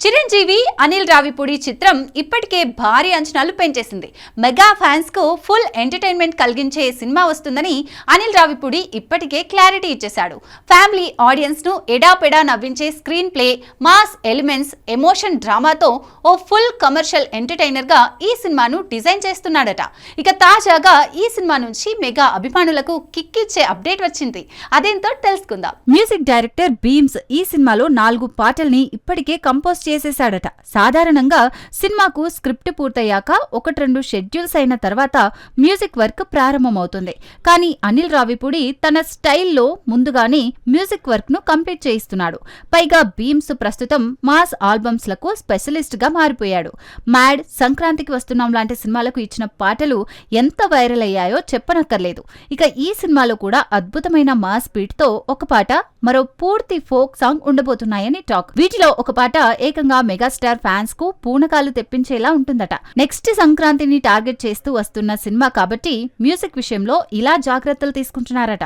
చిరంజీవి అనిల్ రావిపూడి చిత్రం ఇప్పటికే భారీ అంచనాలు పెంచేసింది. మెగా ఫ్యాన్స్ కు ఫుల్ ఎంటర్టైన్మెంట్ కలిగించే సినిమా వస్తుందని అనిల్ రావిపూడి ఇప్పటికే క్లారిటీ ఇచ్చేశాడు. ఫ్యామిలీ ఆడియన్స్ ను ఎడాపెడా నవ్వించే screenplay, mass elements, emotion డ్రామాతో ఓ ఫుల్ కమర్షియల్ ఎంటర్టైనర్ గా ఈ సినిమాను డిజైన్ చేస్తున్నాడట. ఇక తాజాగా ఈ సినిమా నుంచి మెగా అభిమానులకు కిక్కిచ్చే అప్డేట్ వచ్చింది. అదేంటో తెలుసుకుందాం. మ్యూజిక్ డైరెక్టర్ బీమ్స్ ఈ సినిమాలో 4 పాటల్ని ఇప్పటికే కంపోజ్ చేసేశాడట. సాధారణంగా సినిమాకు స్క్రిప్ట్ పూర్తయ్యాక 1-2 షెడ్యూల్స్ అయిన తర్వాత మ్యూజిక్ వర్క్ ప్రారంభమవుతుంది. కానీ అనిల్ రావిపూడి తన స్టైల్లో ముందుగానే మ్యూజిక్ వర్క్ ను కంప్లీట్ చేయిస్తున్నాడు. పైగా బీమ్స్ ప్రస్తుతం మాస్ ఆల్బమ్స్ లకు స్పెషలిస్ట్ గా మారిపోయాడు. మ్యాడ్, సంక్రాంతికి వస్తున్నాం లాంటి సినిమాలకు ఇచ్చిన పాటలు ఎంత వైరల్ అయ్యాయో చెప్పనక్కర్లేదు. ఇక ఈ సినిమాలో కూడా అద్భుతమైన మాస్ బీట్ తో ఒక పాట, మరో పూర్తి ఫోక్ సాంగ్ ఉండబోతున్నాయని టాక్. వీటిలో ఒక పాట ఏకంగా మెగాస్టార్ ఫ్యాన్స్ కు పూనకాలు తెప్పించేలా ఉంటుందట. నెక్స్ట్ సంక్రాంతిని టార్గెట్ చేస్తూ వస్తున్న సినిమా కాబట్టి మ్యూజిక్ విషయంలో ఇలా జాగ్రత్తలు తీసుకుంటున్నారట.